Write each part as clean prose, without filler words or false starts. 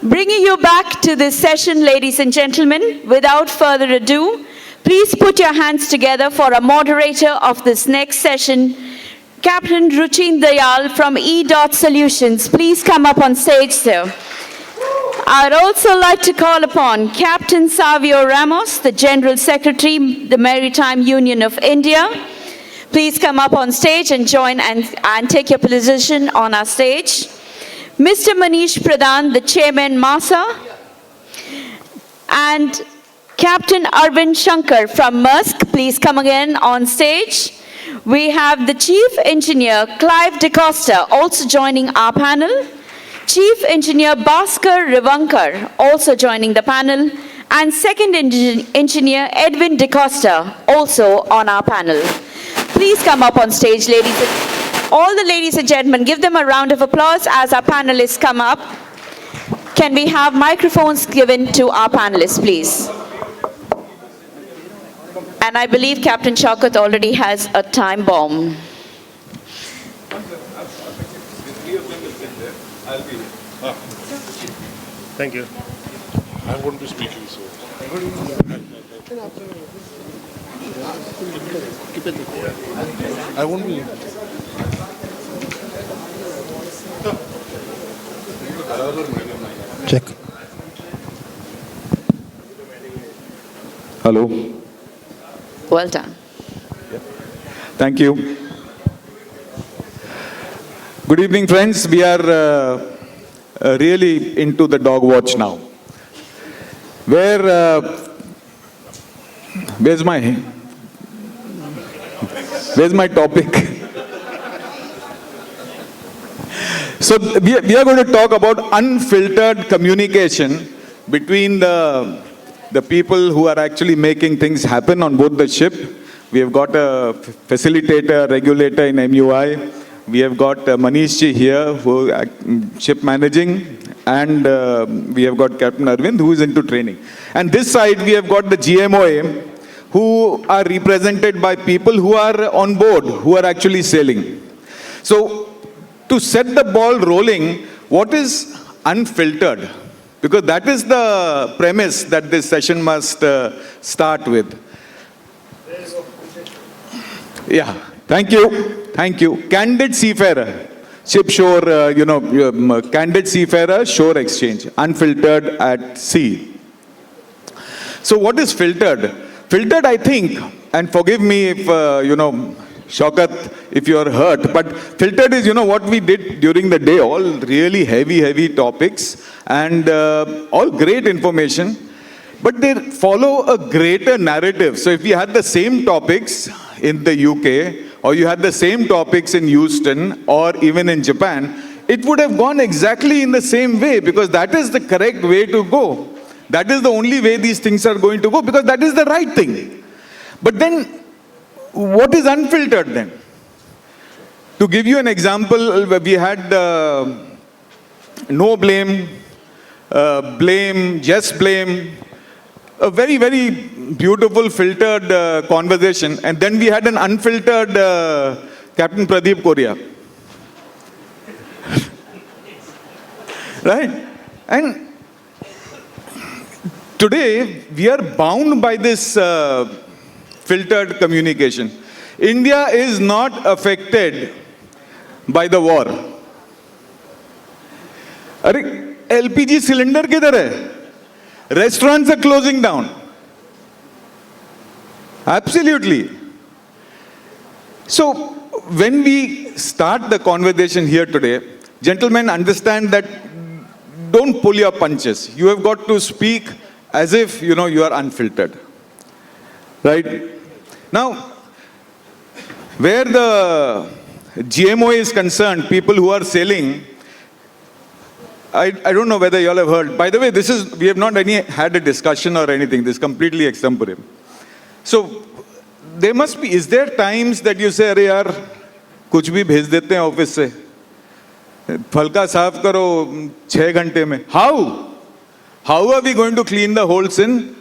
Bringing you back to this session, ladies and gentlemen, without further ado, please put your hands together for a moderator of this next session, Captain Ruchin Dayal from E. Solutions. Please come up on stage, sir. I'd also like to call upon Captain Savio Ramos, the General Secretary, the Maritime Union of India. Please come up on stage and join and take your position on our stage. Mr. Maneesh Pradhan, the Chairman, MASA, and Captain Arvind Shankar from Maersk, please come again on stage. We have the Chief Engineer, Clive D'Costa, also joining our panel. Chief Engineer Bhaskar Revankar, also joining the panel. And Second Engineer Rebin F, also on our panel. Please come up on stage, ladies and all the ladies and gentlemen, give them a round of applause as our panelists come up. Can we have microphones given to our panelists, please? And I believe Captain Shaukat already has a time bomb. Thank you. I won't be speaking, so. I won't be. Check. Hello. Well done. Thank you. Good evening, friends. We are really into the dog watch now. Where's my topic? So we are going to talk about unfiltered communication between the people who are actually making things happen on board the ship. We have got a facilitator, regulator in MUI. We have got Maneesh ji here, who ship managing, and we have got Captain Arvind, who is into training. And this side, we have got the GMOA, who are represented by people who are on board, who are actually sailing. So, to set the ball rolling, what is unfiltered? Because that is the premise that this session must start with. Yeah, thank you. Thank you. Candid Seafarer, ship shore, Candid Seafarer, shore exchange, unfiltered at sea. So what is filtered? Filtered, I think, and forgive me if, Shaukat, if you are hurt, but filtered is, what we did during the day, all really heavy topics and all great information, but they follow a greater narrative. So if we had the same topics in the UK, or you had the same topics in Houston, or even in Japan, it would have gone exactly in the same way, because that is the correct way to go. That is the only way these things are going to go, because that is the right thing. But then, what is unfiltered then? To give you an example, we had no blame, blame, just blame, a very beautiful filtered conversation, and then we had an unfiltered Captain Pradeep Korea. Right? And today, we are bound by this filtered communication. India is not affected by the war. Arey, LPG cylinder kidhar hai? Restaurants are closing down. Absolutely. So, when we start the conversation here today, gentlemen, understand that don't pull your punches. You have got to speak as if, you are unfiltered. Right? Now, where the GMO is concerned, people who are sailing, I don't know whether you all have heard. By the way, we have not had a discussion or anything. This is completely extempore. So, is there times that you say, "Arey yaar, kuch bhi bhej dete hain office se. Falka saaf karo 6 ghante mein." How? How are we going to clean the holes in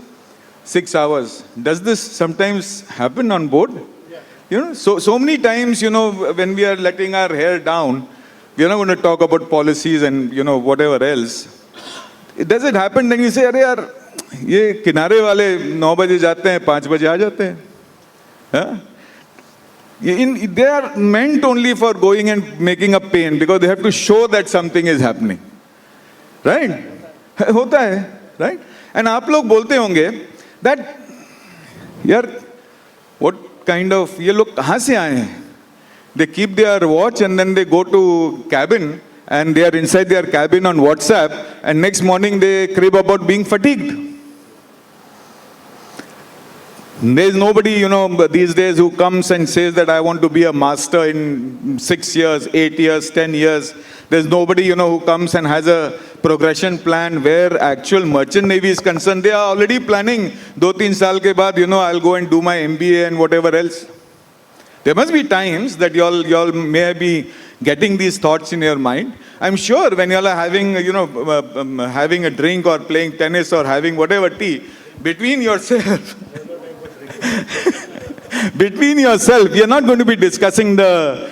6 hours? Does this sometimes happen on board? Yeah. So many times, when we are letting our hair down, we are not going to talk about policies and, whatever else. Does it happen then you say, अरे यार ये किनारे वाले 9 बजे जाते हैं 5 बजे आ जाते हैं? Huh? They are meant only for going and making a pain because they have to show that something is happening. Right? होता है, right? And आप लोग बोलते होंगे that यार what kind of ये लोग कहाँ से आए हैं? They keep their watch and then they go to cabin and they are inside their cabin on WhatsApp and next morning they crib about being fatigued. There's nobody, these days who comes and says that I want to be a master in 6 years, 8 years, 10 years. There's nobody, who comes and has a progression plan where actual merchant navy is concerned. They are already planning 2-3 saal ke baad, I'll go and do my MBA and whatever else. There must be times that y'all may be getting these thoughts in your mind. I'm sure when y'all are having, having a drink or playing tennis or having whatever tea, between yourself, you're not going to be discussing the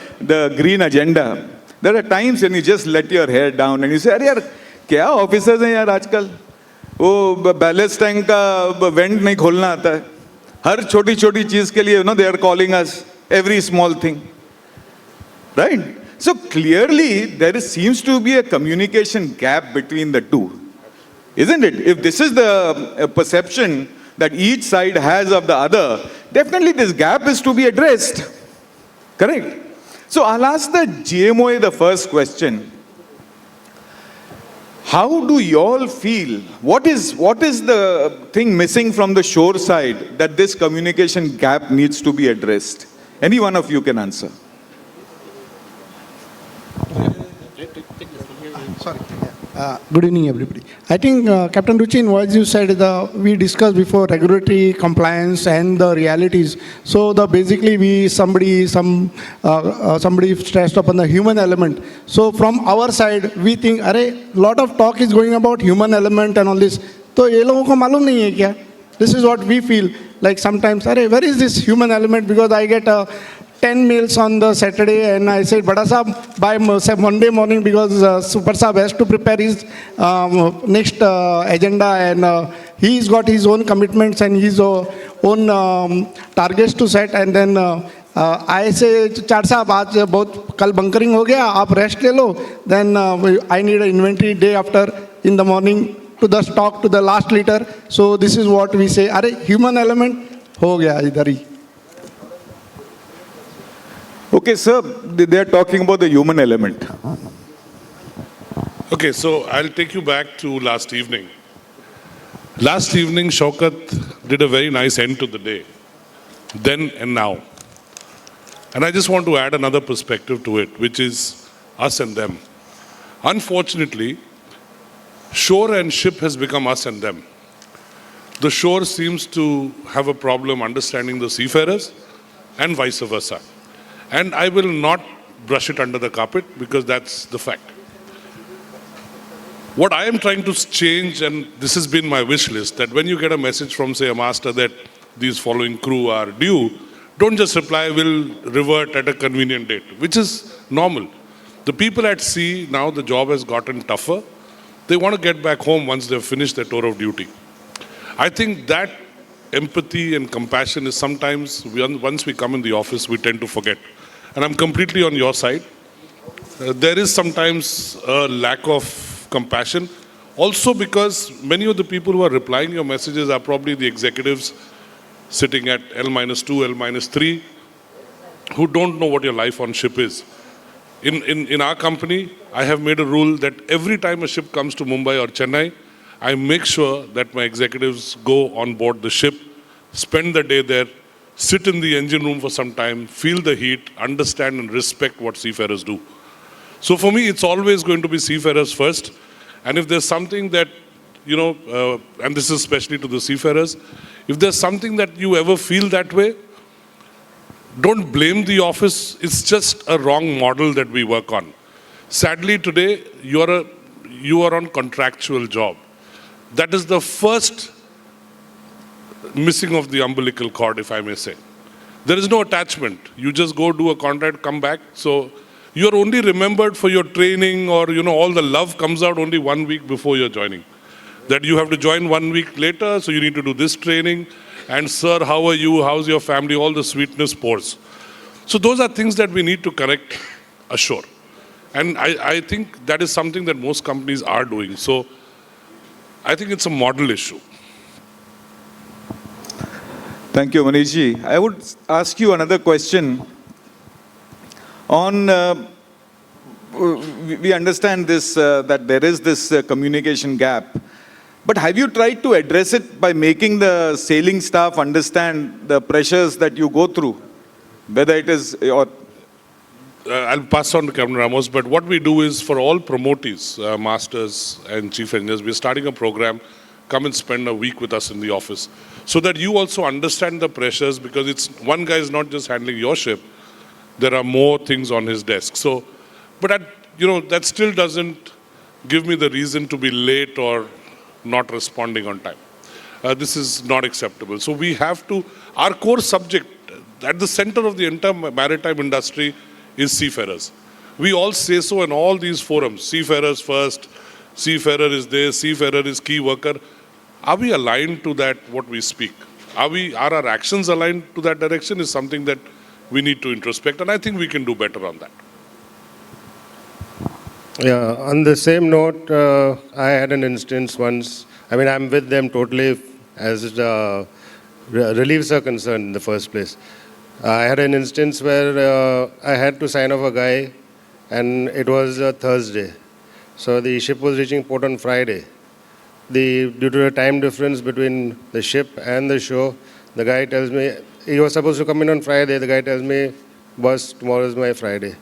green agenda. There are times when you just let your hair down and you say, अरे यार क्या officers हैं यार आजकल वो balance tank का went नहीं खोलना आता है हर छोटी छोटी चीज के लिए they are calling us every small thing, right? So clearly there seems to be a communication gap between the two, isn't it? If this is the perception that each side has of the other, definitely this gap is to be addressed, correct? So I'll ask the GMOA the first question. How do you all feel? What is the thing missing from the shore side that this communication gap needs to be addressed? Any one of you can answer. Sorry. Good evening, everybody. I think, Captain Ruchin, as you said, we discussed before regulatory compliance and the realities. So basically, somebody stressed upon the human element. So from our side, we think, a lot of talk is going about human element and all this. So ये लोगों को मालूम नहीं है क्या? This is what we feel. Like sometimes, where is this human element? Because I get 10 mails on the Saturday and I said, Bada Saab, by Monday morning because Super Saab has to prepare his next agenda and he's got his own commitments and his own targets to set and then I say, Char Saab, aaj bahut kal bunkering ho gaya, aap rest le lo. Then I need an inventory day after in the morning to the stock to the last liter. So this is what we say, human element ho gaya idhar hi. Okay, sir, they are talking about the human element. Okay, so I'll take you back to last evening. Last evening, Shaukat did a very nice end to the day, then and now. And I just want to add another perspective to it, which is us and them. Unfortunately, shore and ship has become us and them. The shore seems to have a problem understanding the seafarers and vice versa. And I will not brush it under the carpet because that's the fact. What I am trying to change, and this has been my wish list, that when you get a message from, say, a master that these following crew are due, don't just reply, we'll revert at a convenient date, which is normal. The people at sea, now the job has gotten tougher. They want to get back home once they've finished their tour of duty. I think that empathy and compassion is sometimes, once we come in the office, we tend to forget. And I'm completely on your side. There is sometimes a lack of compassion. Also because many of the people who are replying your messages are probably the executives sitting at L-2, L-3, who don't know what your life on ship is. In our company, I have made a rule that every time a ship comes to Mumbai or Chennai, I make sure that my executives go on board the ship, spend the day there, sit in the engine room for some time, feel the heat, understand and respect what seafarers do. So for me, it's always going to be seafarers first. And if there's something that, and this is especially to the seafarers, if there's something that you ever feel that way, don't blame the office. It's just a wrong model that we work on. Sadly, today, you are on contractual job. That is the first missing of the umbilical cord, if I may say. There is no attachment. You just go do a contract, come back. So you're only remembered for your training or, all the love comes out only 1 week before you're joining. that you have to join 1 week later, so you need to do this training. And sir, how are you? How's your family? All the sweetness pours. So those are things that we need to correct ashore. And I think that is something that most companies are doing. So I think it's a model issue. Thank you, Manishji. I would ask you another question. On, we understand this, that there is this communication gap. But have you tried to address it by making the sailing staff understand the pressures that you go through? Whether it is, or I'll pass on to Captain Ramos, but what we do is for all promotees, masters and chief engineers, we're starting a program, come and spend a week with us in the office, so that you also understand the pressures, because it's one guy is not just handling your ship, there are more things on his desk. So, but that still doesn't give me the reason to be late or not responding on time. This is not acceptable. So we have to, our core subject at the center of the entire maritime industry is seafarers. We all say so in all these forums. Seafarers first, seafarer is this, seafarer is key worker. Are we aligned to that, what we speak? Are our actions aligned to that direction is something that we need to introspect, and I think we can do better on that. Yeah, on the same note, I had an instance once. I mean, I'm with them totally as reliefs are concerned in the first place. I had an instance where I had to sign off a guy, and it was a Thursday. So the ship was reaching port on Friday. Due to the time difference between the ship and the shore, the guy tells me, he was supposed to come in on Friday. The guy tells me, boss, tomorrow is my Friday.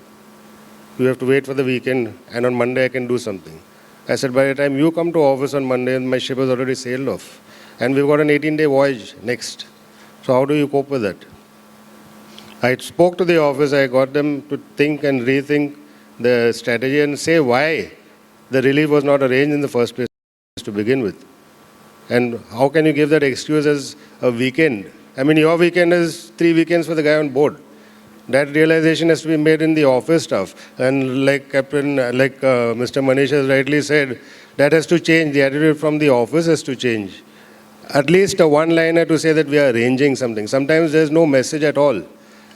You have to wait for the weekend, and on Monday I can do something. I said, by the time you come to office on Monday, my ship has already sailed off. And we've got an 18-day voyage next. So how do you cope with that? I spoke to the office, I got them to think and rethink the strategy and say why the relief was not arranged in the first place to begin with. And how can you give that excuse as a weekend? I mean, your weekend is 3 weekends for the guy on board. That realization has to be made in the office staff. And like Mr. Maneesh has rightly said, that has to change. The attitude from the office has to change. At least a one-liner to say that we are arranging something. Sometimes there's no message at all.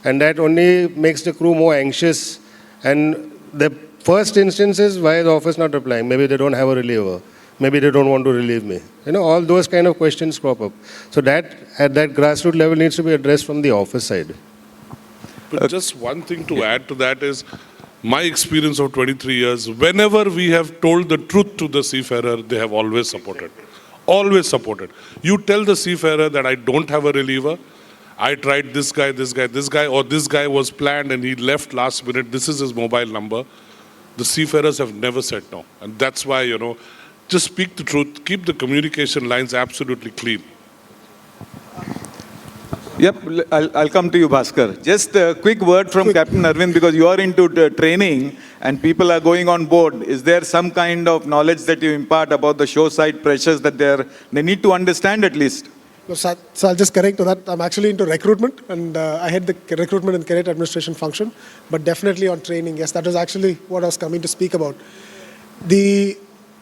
And that only makes the crew more anxious. And the first instance is, why is the office not replying? Maybe they don't have a reliever. Maybe they don't want to relieve me. All those kind of questions crop up. So that, at that grassroots level, needs to be addressed from the office side. But just one thing to add to that is, my experience of 23 years, whenever we have told the truth to the seafarer, they have always supported. Always supported. You tell the seafarer that I don't have a reliever, I tried this guy, or this guy was planned and he left last minute, this is his mobile number. The seafarers have never said no. And that's why, just speak the truth, keep the communication lines absolutely clean. Yep, I'll come to you, Bhaskar. Just a quick word from Captain Arvind, because you are into training and people are going on board. Is there some kind of knowledge that you impart about the shoreside pressures that they need to understand at least? So I'll just correct to that. I'm actually into recruitment, and I head the recruitment and career administration function, but definitely on training. Yes, that was actually what I was coming to speak about.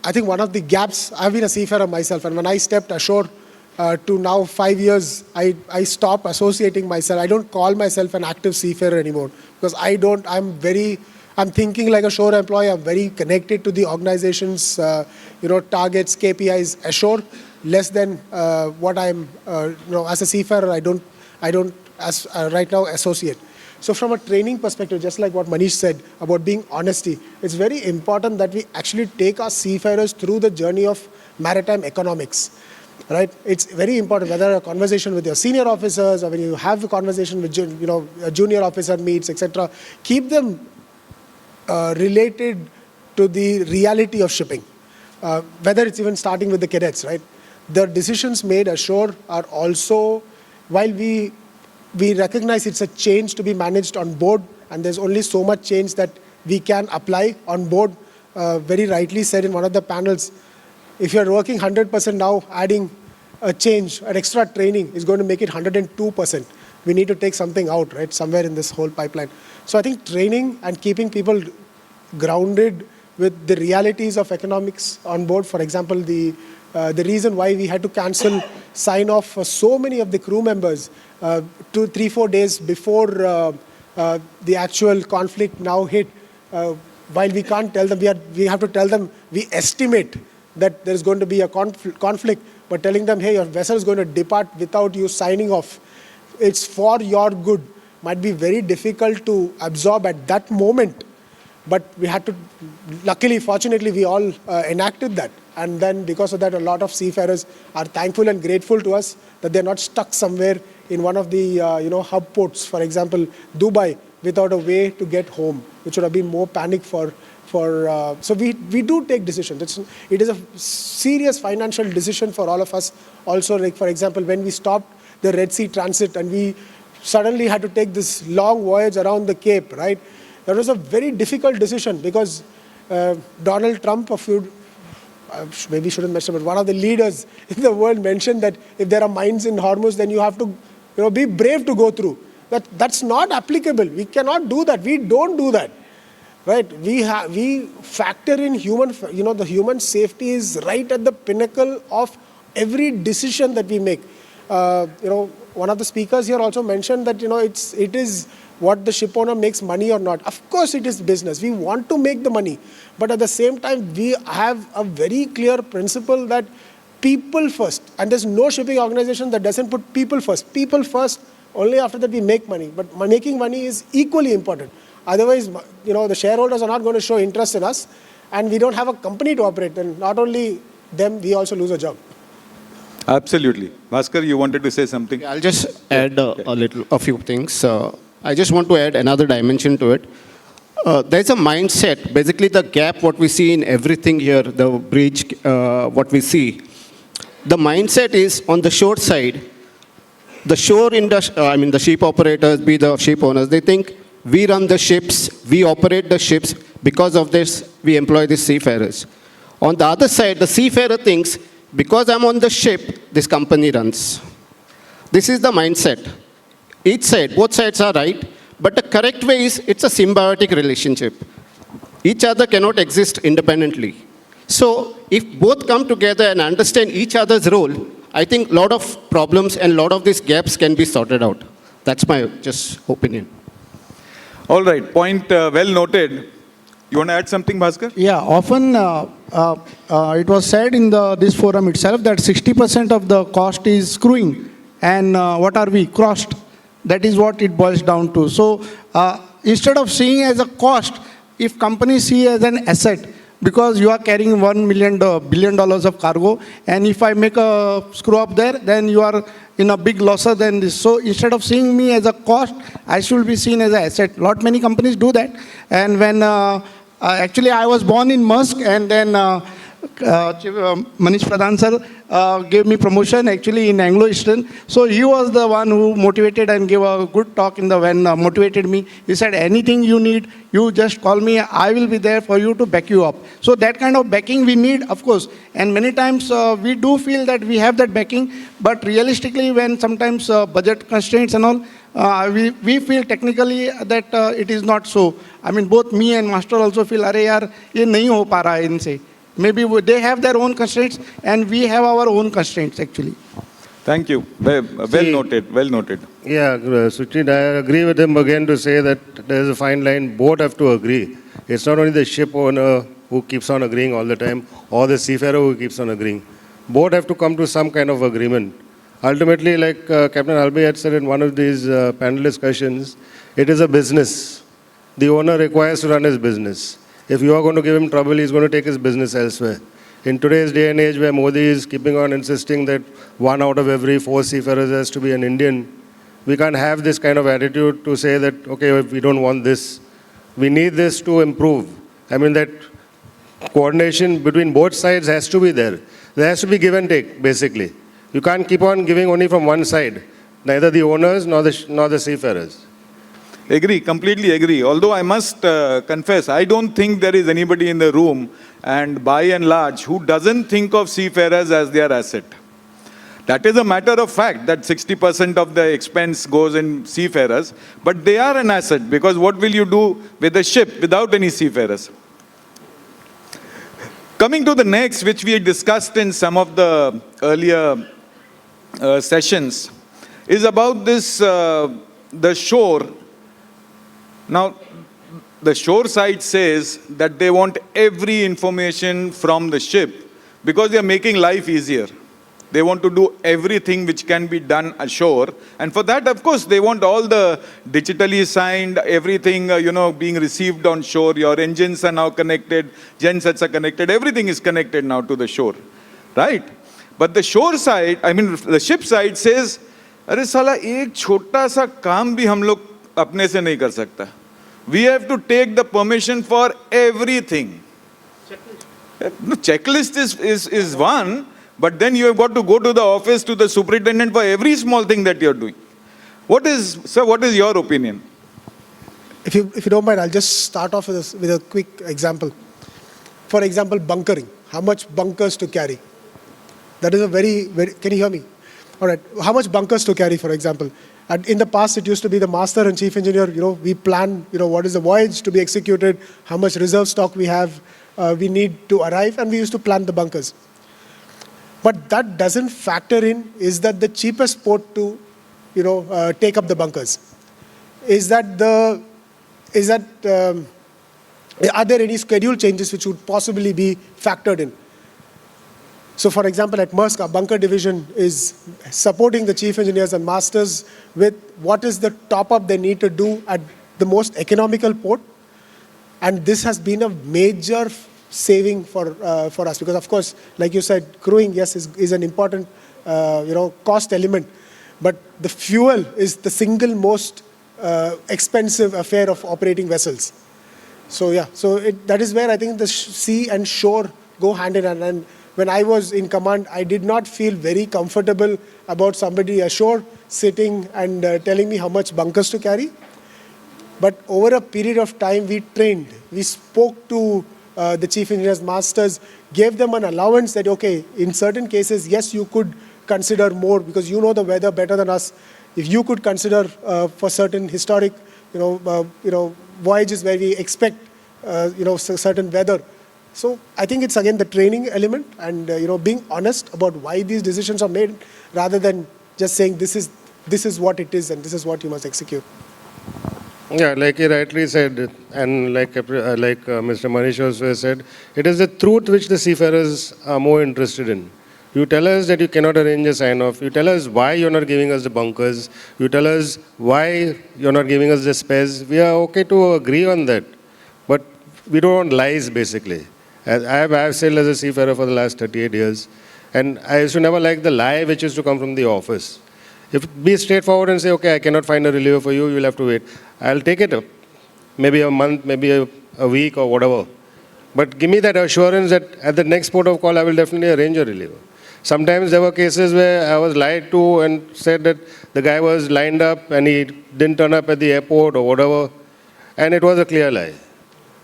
I think one of the gaps, I've been a seafarer myself, and when I stepped ashore to now 5 years, I stopped associating myself. I don't call myself an active seafarer anymore, because I'm thinking like a shore employee. I'm very connected to the organization's, targets, KPIs ashore, less than what I'm, as a seafarer, I don't right now associate. So from a training perspective, just like what Maneesh said about being honesty, it's very important that we actually take our seafarers through the journey of maritime economics. Right? It's very important, whether a conversation with your senior officers or when you have a conversation with a junior officer meets, etc. Keep them related to the reality of shipping. Whether it's even starting with the cadets, right? The decisions made ashore are also, while we recognize it's a change to be managed on board, and there's only so much change that we can apply on board. Very rightly said in one of the panels, if you're working 100% now, adding a change, an extra training is going to make it 102%. We need to take something out, right, somewhere in this whole pipeline. So I think training and keeping people grounded with the realities of economics on board, for example, the The reason why we had to cancel sign-off for so many of the crew members 2, 3, 4 days before the actual conflict now hit. While we can't tell them, we have to tell them, we estimate that there's going to be a conflict, but telling them, hey, your vessel is going to depart without you signing off. It's for your good. Might be very difficult to absorb at that moment, but we had to, luckily, fortunately, we all enacted that. And then because of that, a lot of seafarers are thankful and grateful to us that they're not stuck somewhere in one of the hub ports, for example, Dubai, without a way to get home, which would have been more panic for so we do take decisions. It is a serious financial decision for all of us. Also, like for example, when we stopped the Red Sea transit and we suddenly had to take this long voyage around the Cape, right? That was a very difficult decision because Donald Trump, maybe shouldn't mention, but one of the leaders in the world mentioned that if there are mines in Hormuz, then you have to be brave to go through. That's not applicable. We cannot do that. We don't do that. Right, we factor in the human safety is right at the pinnacle of every decision that we make. One of the speakers here also mentioned that it is what the ship owner makes money or not. Of course, it is business. We want to make the money, but at the same time, we have a very clear principle that people first, and there's no shipping organization that doesn't put people first. People first. Only after that we make money. But making money is equally important. Otherwise, the shareholders are not going to show interest in us, and we don't have a company to operate. And not only them, we also lose a job. Absolutely. Bhaskar, you wanted to say something? I'll just add a few things. I just want to add another dimension to it. There's a mindset, basically the gap what we see in everything here, the bridge, what we see. The mindset is on the shore side. The shore the ship operators, be the ship owners, they think we run the ships, we operate the ships, because of this, we employ the seafarers. On the other side, the seafarer thinks, because I'm on the ship, this company runs. This is the mindset. Each side, both sides are right, but the correct way is, it's a symbiotic relationship. Each other cannot exist independently. So, if both come together and understand each other's role, I think a lot of problems and a lot of these gaps can be sorted out. That's my just opinion. All right, point well noted. You want to add something, Bhaskar? Yeah, often it was said in this forum itself that 60% of the cost is crewing. And what are we? Cost. That is what it boils down to. So instead of seeing as a cost, if companies see as an asset, because you are carrying $1 billion of cargo, and if I make a screw up there, then you are in a big losser than this. So instead of seeing me as a cost, I should be seen as an asset. Many companies do that. And when actually I was born in Musk, and then Maneesh Pradhan sir gave me promotion actually in Anglo-Eastern. So he was the one who motivated and gave a good talk when motivated me. He said, anything you need, you just call me. I will be there for you to back you up. So that kind of backing we need, of course. And many times we do feel that we have that backing. But realistically, when sometimes budget constraints and all, we feel technically that it is not so. I mean, both me and Master also feel, arey yaar, ye nahi ho pa raha hai inse. Maybe they have their own constraints, and we have our own constraints, actually. Thank you. Well noted. Well noted. Yeah, Ruchin, I agree with him again to say that there is a fine line. Both have to agree. It's not only the ship owner who keeps on agreeing all the time, or the seafarer who keeps on agreeing. Both have to come to some kind of agreement. Ultimately, like Captain Halby had said in one of these panel discussions, it is a business. The owner requires to run his business. If you are going to give him trouble, he's going to take his business elsewhere. In today's day and age where Modi is keeping on insisting that 1 out of every 4 seafarers has to be an Indian, we can't have this kind of attitude to say that, okay, we don't want this. We need this to improve. I mean, that coordination between both sides has to be there. There has to be give and take, basically. You can't keep on giving only from one side, neither the owners nor the seafarers. Agree, completely agree. Although I must confess, I don't think there is anybody in the room, and by and large, who doesn't think of seafarers as their asset. That is a matter of fact, that 60% of the expense goes in seafarers, but they are an asset, because what will you do with a ship without any seafarers? Coming to the next, which we discussed in some of the earlier sessions, is about this, the shore. Now, the shore side says that they want every information from the ship because they are making life easier. They want to do everything which can be done ashore. And for that, of course, they want all the digitally signed, everything, being received on shore. Your engines are now connected, gensets are connected, everything is connected now to the shore, right? But the shore side, the ship side says, अरे साला एक छोटा सा काम भी हम लोग अपने से नहीं कर सकता. We have to take the permission for everything. Checklist is one, but then you have got to go to the office, to the superintendent for every small thing that you're doing. What is your opinion? If you don't mind, I'll just start off with a quick example. For example, bunkering. How much bunkers to carry? That is a very, can you hear me? All right. How much bunkers to carry, for example? And in the past, it used to be the master and chief engineer, we plan, what is the voyage to be executed, how much reserve stock we have, we need to arrive, and we used to plan the bunkers. But that doesn't factor in, is that the cheapest port to, take up the bunkers? Are there any schedule changes which would possibly be factored in? So, for example, at Maersk, our bunker division is supporting the chief engineers and masters with what is the top-up they need to do at the most economical port. And this has been a major saving for us because, of course, like you said, crewing, yes, is an important, cost element. But the fuel is the single most expensive affair of operating vessels. So, yeah, that is where I think the sea and shore go hand in hand. And when I was in command, I did not feel very comfortable about somebody ashore sitting and telling me how much bunkers to carry. But over a period of time, we trained. We spoke to the chief engineers, masters, gave them an allowance that, okay, in certain cases, yes, you could consider more because you know the weather better than us. If you could consider for certain historic, voyages where we expect, certain weather. So I think it's again the training element and being honest about why these decisions are made rather than just saying this is what it is and this is what you must execute. Yeah, like he rightly said, and like Mr. Maneesh also said, it is the truth which the seafarers are more interested in. You tell us that you cannot arrange a sign-off. You tell us why you're not giving us the bunkers. You tell us why you're not giving us the spares. We are okay to agree on that, but we don't want lies basically. I have sailed as a seafarer for the last 38 years, and I used to never like the lie which used to come from the office. Be straightforward and say, okay, I cannot find a reliever for you, you'll have to wait. I'll take it up. Maybe a month, maybe a week or whatever. But give me that assurance that at the next port of call, I will definitely arrange a reliever. Sometimes there were cases where I was lied to and said that the guy was lined up and he didn't turn up at the airport or whatever, and it was a clear lie.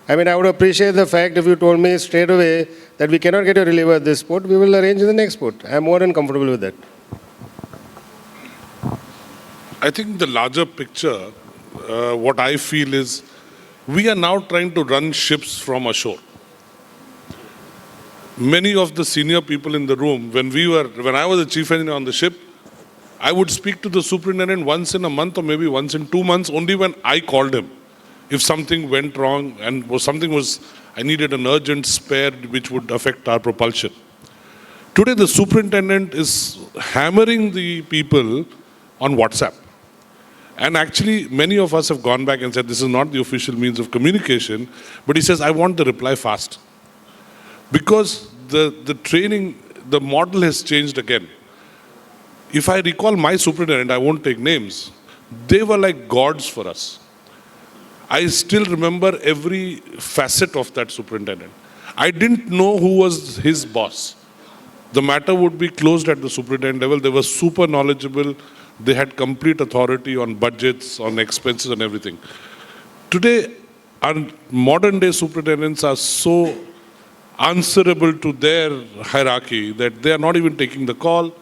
I would appreciate the fact if you told me straight away that we cannot get a reliever at this port, we will arrange in the next port. I'm more than comfortable with that. I think the larger picture, what I feel is, we are now trying to run ships from ashore. Many of the senior people in the room, when I was a chief engineer on the ship, I would speak to the superintendent once in a month or maybe once in 2 months, only when I called him. If something went wrong and I needed an urgent spare which would affect our propulsion. Today, the superintendent is hammering the people on WhatsApp. And actually, many of us have gone back and said, this is not the official means of communication, but he says, I want the reply fast. Because the training, the model has changed again. If I recall my superintendent, I won't take names, they were like gods for us. I still remember every facet of that superintendent. I didn't know who was his boss. The matter would be closed at the superintendent level. They were super knowledgeable. They had complete authority on budgets, on expenses and everything. Today, our modern day superintendents are so answerable to their hierarchy that they are not even taking the call.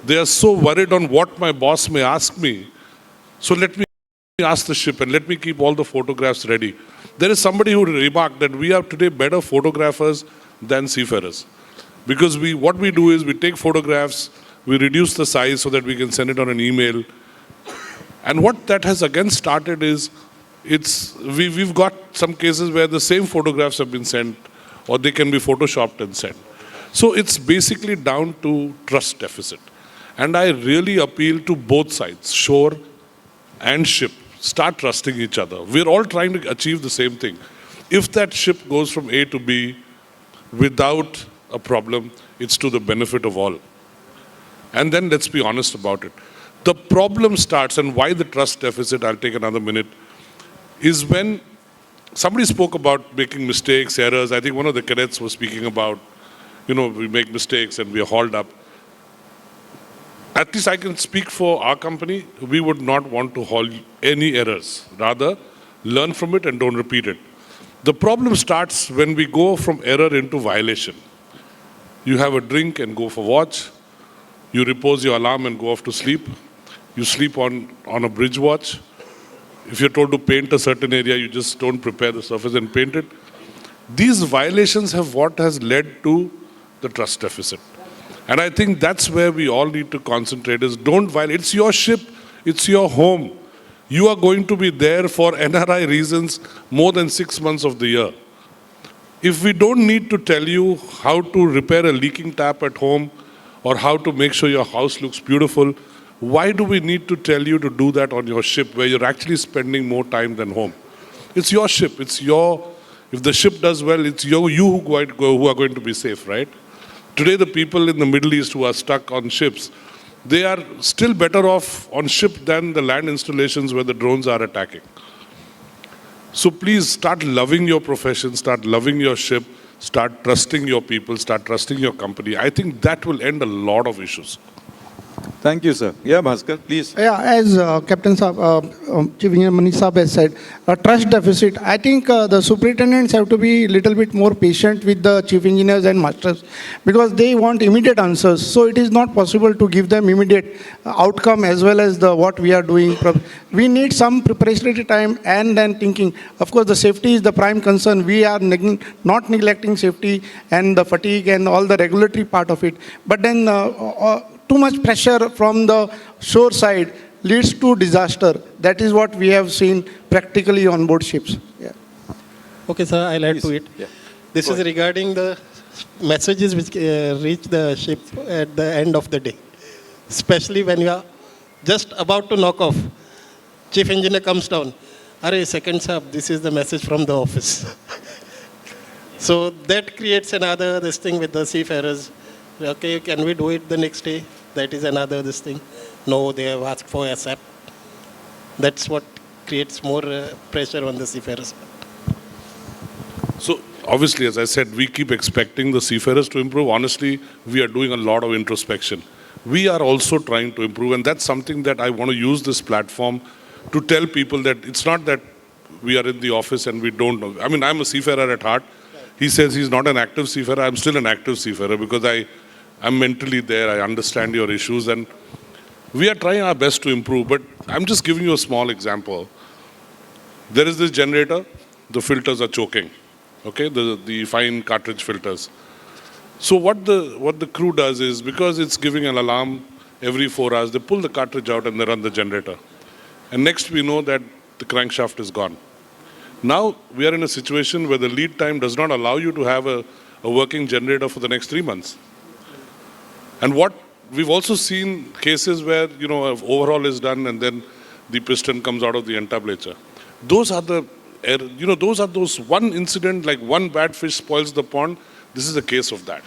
They are so worried on what my boss may ask me. So let me ask the ship and let me keep all the photographs ready. There is somebody who remarked that we are today better photographers than seafarers. Because what we do is we take photographs, we reduce the size so that we can send it on an email. And what that has again started is, we've got some cases where the same photographs have been sent, or they can be photoshopped and sent. So it's basically down to trust deficit. And I really appeal to both sides, shore and ship. Start trusting each other. We're all trying to achieve the same thing. If that ship goes from A to B without a problem, it's to the benefit of all. And then let's be honest about it. The problem starts, and why the trust deficit, I'll take another minute, is when somebody spoke about making mistakes, errors. I think one of the cadets was speaking about, we make mistakes and we are hauled up. At least I can speak for our company. We would not want to haul any errors. Rather, learn from it and don't repeat it. The problem starts when we go from error into violation. You have a drink and go for watch. You repose your alarm and go off to sleep. You sleep on a bridge watch. If you're told to paint a certain area, you just don't prepare the surface and paint it. These violations have what has led to the trust deficit. And I think that's where we all need to concentrate is don't violate. It's your ship. It's your home. You are going to be there for NRI reasons more than 6 months of the year. If we don't need to tell you how to repair a leaking tap at home or how to make sure your house looks beautiful, why do we need to tell you to do that on your ship where you're actually spending more time than home? It's your ship. If the ship does well, it's you who are going to be safe, right? Today, the people in the Middle East who are stuck on ships, they are still better off on ship than the land installations where the drones are attacking. So please start loving your profession, start loving your ship, start trusting your people, start trusting your company. I think that will end a lot of issues. Thank you, sir. Yeah, Bhaskar, please. Yeah, as Captain Saab, Chief Engineer Maneesh Saab has said, trust deficit. I think the superintendents have to be a little bit more patient with the chief engineers and masters because they want immediate answers. So it is not possible to give them immediate outcome as well as what we are doing. We need some preparatory time and then thinking. Of course, the safety is the prime concern. We are not neglecting safety and the fatigue and all the regulatory part of it. But then too much pressure from the shore side leads to disaster. That is what we have seen practically on board ships. Yeah. Okay, sir, I'll add to it. Yeah. This is regarding the messages which reach the ship at the end of the day. Especially when you are just about to knock off. Chief engineer comes down. Arey, second sub, this is the message from the office. So that creates another this thing with the seafarers. Okay, can we do it the next day? That is another this thing. No, they have asked for ASAP. That's what creates more pressure on the seafarers. So obviously, as I said, we keep expecting the seafarers to improve. Honestly, we are doing a lot of introspection. We are also trying to improve, and that's something that I want to use this platform to tell people that it's not that we are in the office and we don't know. I mean, I'm a seafarer at heart. He says he's not an active seafarer. I'm still an active seafarer because I'm mentally there. I understand your issues, and we are trying our best to improve. But I'm just giving you a small example. There is this generator. The filters are choking. Okay, the fine cartridge filters. So what the crew does is, because it's giving an alarm every 4 hours, they pull the cartridge out and they run the generator. And next we know that the crankshaft is gone. Now we are in a situation where the lead time does not allow you to have a working generator for the next 3 months. And what we've also seen cases where, an overhaul is done and then the piston comes out of the entablature. Those are those one incident, like one bad fish spoils the pond. This is a case of that.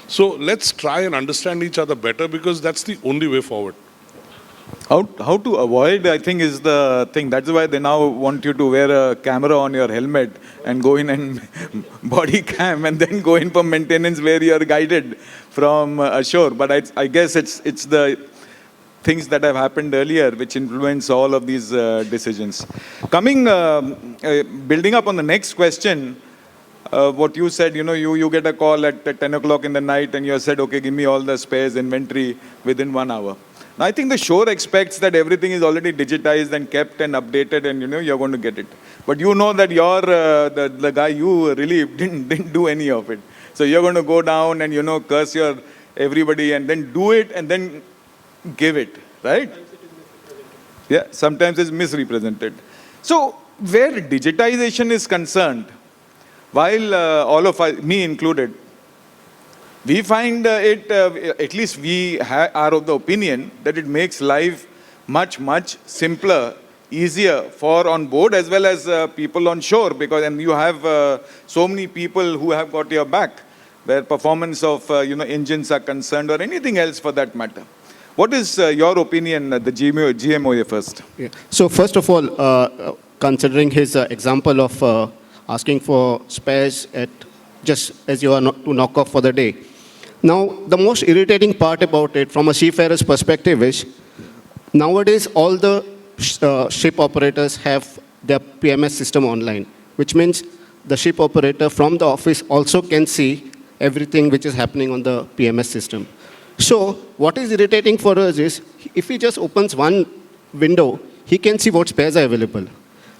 So let's try and understand each other better because that's the only way forward. How to avoid, I think, is the thing. That's why they now want you to wear a camera on your helmet and go in and body cam and then go in for maintenance where you are guided from ashore. But I guess it's the things that have happened earlier which influence all of these decisions. Building up on the next question, what you said, you get a call at 10 o'clock in the night and you said, okay, give me all the spares inventory within 1 hour. Now, I think the shore expects that everything is already digitized and kept and updated and, you're going to get it. But you know that you're the guy, you really didn't do any of it. So you're going to go down and, curse your everybody and then do it and then give it, right? Yeah, sometimes it's misrepresented. So where digitization is concerned, while all of us, me included, we find at least we are of the opinion that it makes life much, much simpler, easier for on board as well as people on shore, because and you have so many people who have got your back, where performance of engines are concerned or anything else for that matter. What is your opinion, the GMOA first? Yeah. So first of all, considering his example of asking for spares at just as you are to knock off for the day. Now, the most irritating part about it from a seafarer's perspective is, nowadays all the ship operators have their PMS system online, which means the ship operator from the office also can see everything which is happening on the PMS system. So what is irritating for us is, if he just opens one window, he can see what spares are available.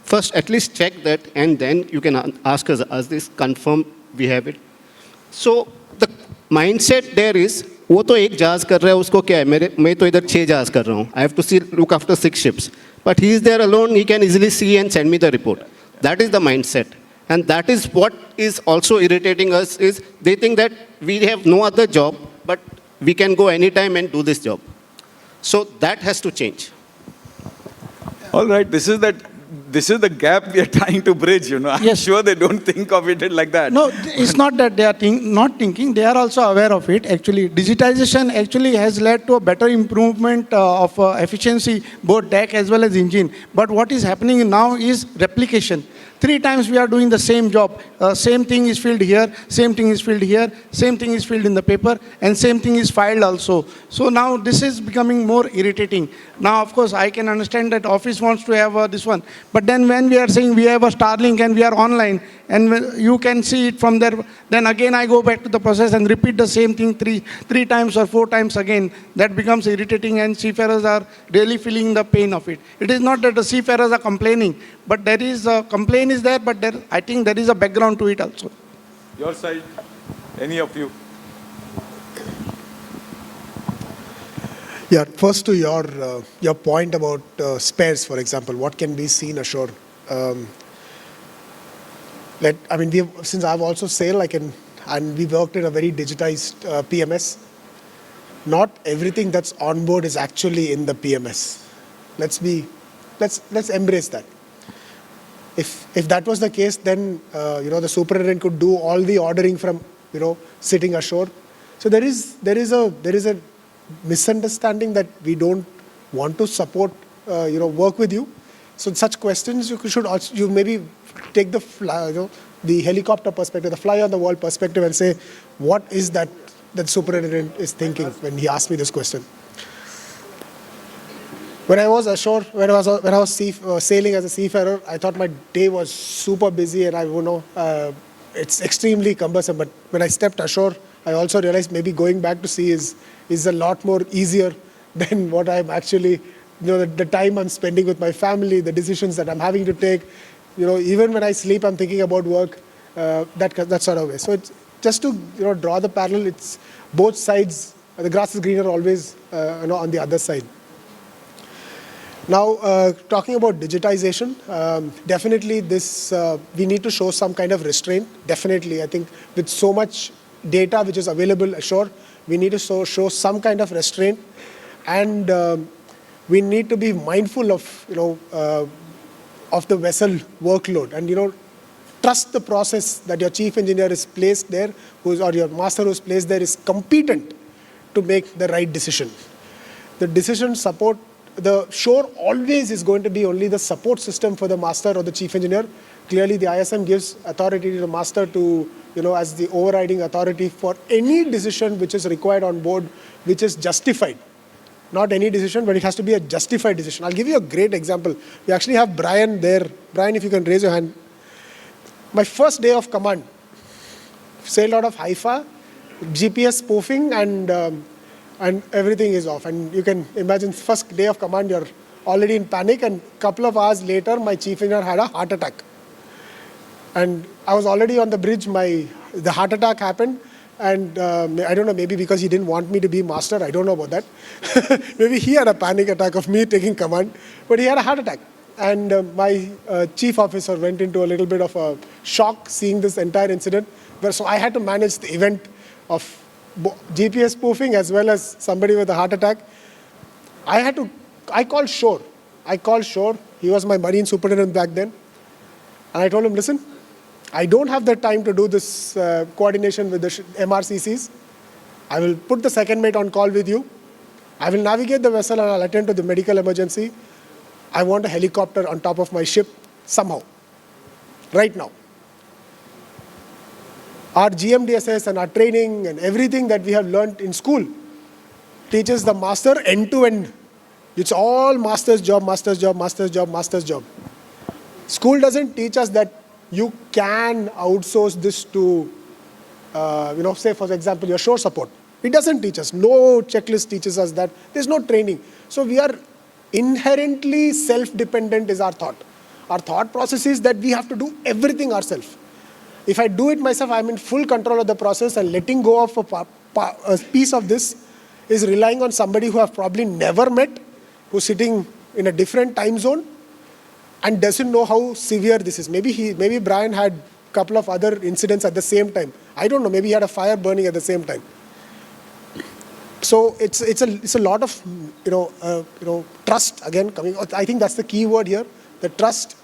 First, at least check that, and then you can ask us, as this confirm we have it. So the mindset there is, वो तो एक जहाज कर रहा है, उसको क्या है, मैं तो इधर 6 जहाज कर रहा हूँ. I have to look after 6 ships. But he is there alone, he can easily see and send me the report. That is the mindset. And that is what is also irritating us, is they think that we have no other job, but we can go anytime and do this job. So that has to change. All right, this is the gap we are trying to bridge, I'm Yes. sure they don't think of it like that. No, it's not that they are not thinking. They are also aware of it. Actually, digitization actually has led to a better improvement of efficiency, both deck as well as engine. But what is happening now is replication. 3 times we are doing the same job. Same thing is filled here, same thing is filled here, same thing is filled in the paper, and same thing is filed also. So now this is becoming more irritating. Now, of course, I can understand that office wants to have this one. But then when we are saying we have a Starlink and we are online, and you can see it from there, then again I go back to the process and repeat the same thing three times or 4 times again. That becomes irritating, and seafarers are really feeling the pain of it. It is not that the seafarers are complaining, but there is a complaint is there, but I think there is a background to it also. Your side, any of you? Yeah, first to your point about spares, for example, what can be seen ashore. Since I've also sailed, and we worked in a very digitized PMS. Not everything that's on board is actually in the PMS. Let's embrace that. If that was the case, then the superintendent could do all the ordering from sitting ashore. So there is a misunderstanding that we don't want to support work with you. So such questions you maybe take the helicopter perspective, the fly on the wall perspective, and say, what is that superintendent is thinking when he asked me this question. When I was ashore, when I was sailing as a seafarer, I thought my day was super busy, and it's extremely cumbersome. But when I stepped ashore, I also realized maybe going back to sea is a lot more easier than what I'm actually, the time I'm spending with my family, the decisions that I'm having to take. Even when I sleep, I'm thinking about work, that sort of way. So it's just to draw the parallel. It's both sides. The grass is greener always, on the other side. Now, talking about digitization, definitely this we need to show some kind of restraint. Definitely, I think with so much data which is available ashore, we need to show some kind of restraint, and we need to be mindful of the vessel workload, and trust the process that your chief engineer is placed there, or your master who's placed there is competent to make the right decision. The decision support. The shore always is going to be only the support system for the master or the chief engineer. Clearly, the ISM gives authority to the master to, as the overriding authority for any decision which is required on board, which is justified. Not any decision, but it has to be a justified decision. I'll give you a great example. We actually have Brian there. Brian, if you can raise your hand. My first day of command, sailed out of Haifa, GPS spoofing, and everything is off. And you can imagine, first day of command, you're already in panic, and a couple of hours later, my chief engineer had a heart attack. And I was already on the bridge, the heart attack happened. And I don't know, maybe because he didn't want me to be master, I don't know about that. Maybe he had a panic attack of me taking command, but he had a heart attack. And my chief officer went into a little bit of a shock seeing this entire incident. So I had to manage the event of GPS spoofing as well as somebody with a heart attack. I called Shore. He was my marine superintendent back then. And I told him, listen, I don't have the time to do this coordination with the MRCCs. I will put the second mate on call with you. I will navigate the vessel and I'll attend to the medical emergency. I want a helicopter on top of my ship somehow, right now. Our GMDSS and our training and everything that we have learned in school teaches the master end to end. It's all master's job, master's job, master's job, master's job. School doesn't teach us that you can outsource this to, say for example, your shore support. It doesn't teach us. No checklist teaches us that. There's no training. So we are inherently self-dependent is our thought. Our thought process is that we have to do everything ourselves. If I do it myself, I'm in full control of the process, and letting go of a piece of this is relying on somebody who I've probably never met, who's sitting in a different time zone and doesn't know how severe this is. Maybe Brian had a couple of other incidents at the same time. I don't know, maybe he had a fire burning at the same time. So it's a lot of trust again coming. I think that's the key word here. The trust,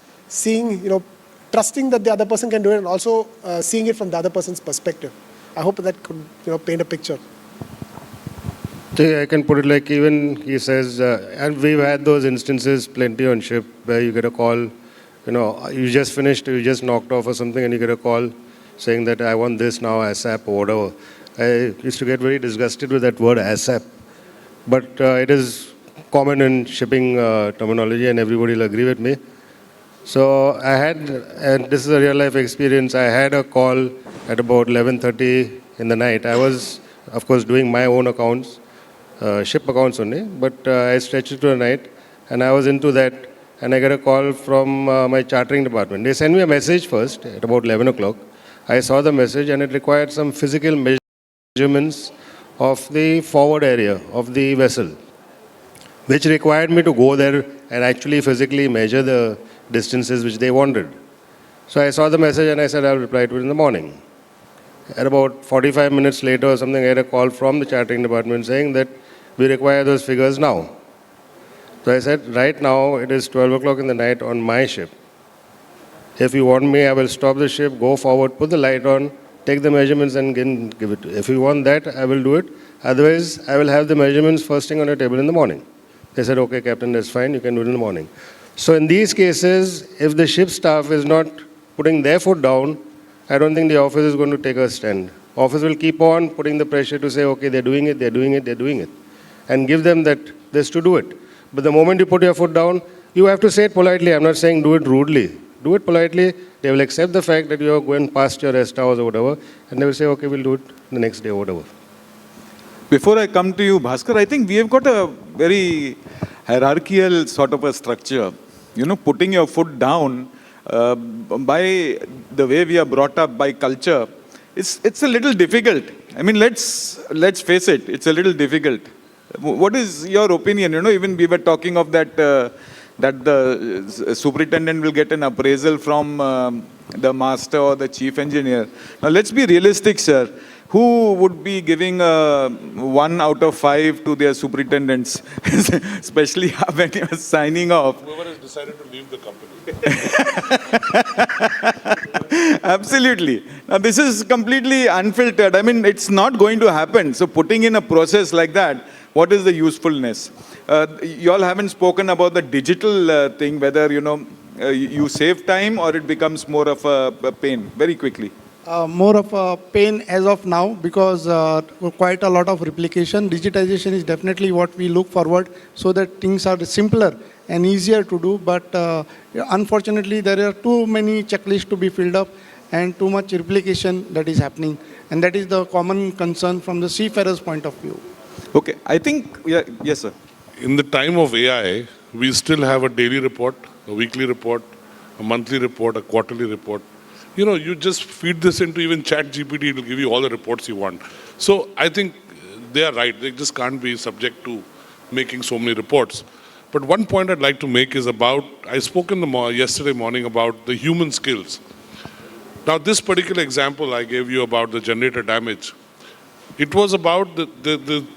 trusting that the other person can do it, and also seeing it from the other person's perspective. I hope that could paint a picture. I can put it like, even he says, and we've had those instances plenty on ship where you get a call, you just finished, you just knocked off or something, and you get a call saying that I want this now, ASAP or whatever. I used to get very disgusted with that word ASAP, but it is common in shipping terminology, and everybody will agree with me. So I had, and this is a real life experience, I had a call at about 11:30 in the night. I was, of course, doing my own accounts, ship accounts only, but I stretched it to the night, and I was into that, and I got a call from my chartering department. They sent me a message first at about 11 o'clock. I saw the message, and it required some physical measurements of the forward area of the vessel, which required me to go there and actually physically measure the distances which they wanted. So I saw the message and I said I'll reply to it in the morning. At about 45 minutes later or something, I had a call from the chartering department saying that we require those figures now. So I said, right now it is 12 o'clock in the night on my ship. If you want me, I will stop the ship, go forward, put the light on, take the measurements and give it to you. If you want that, I will do it. Otherwise, I will have the measurements first thing on your table in the morning. They said, okay, Captain, that's fine, you can do it in the morning. So in these cases, if the ship staff is not putting their foot down, I don't think the office is going to take a stand. Office will keep on putting the pressure to say, okay, they're doing it, and give them that this to do it. But the moment you put your foot down, you have to say it politely. I'm not saying do it rudely. Do it politely. They will accept the fact that you are going past your rest hours or whatever, and they will say, okay, we'll do it the next day or whatever. Before I come to you, Bhaskar, I think we have got a very hierarchical sort of a structure. Putting your foot down, by the way we are brought up by culture, it's a little difficult. I mean, let's face it, it's a little difficult. What is your opinion? Even we were talking of that the superintendent will get an appraisal from the master or the chief engineer. Now, let's be realistic, sir. Who would be giving 1 out of 5 to their superintendents, especially when you are signing off? Whoever has decided to leave the company. Absolutely. Now, this is completely unfiltered. I mean, it's not going to happen. So putting in a process like that, what is the usefulness? You all haven't spoken about the digital thing, whether, you save time or it becomes more of a pain. Very quickly. More of a pain as of now, because quite a lot of replication. Digitization is definitely what we look forward, so that things are simpler and easier to do. But unfortunately, there are too many checklists to be filled up and too much replication that is happening. And that is the common concern from the seafarer's point of view. Okay, I think, yes, sir. In the time of AI, we still have a daily report, a weekly report, a monthly report, a quarterly report. you just feed this into even Chat GPT, it will give you all the reports you want. So I think they are right. They just can't be subject to making so many reports. But one point I'd like to make is about, I spoke yesterday morning about the human skills. Now, this particular example I gave you about the generator damage, it was about the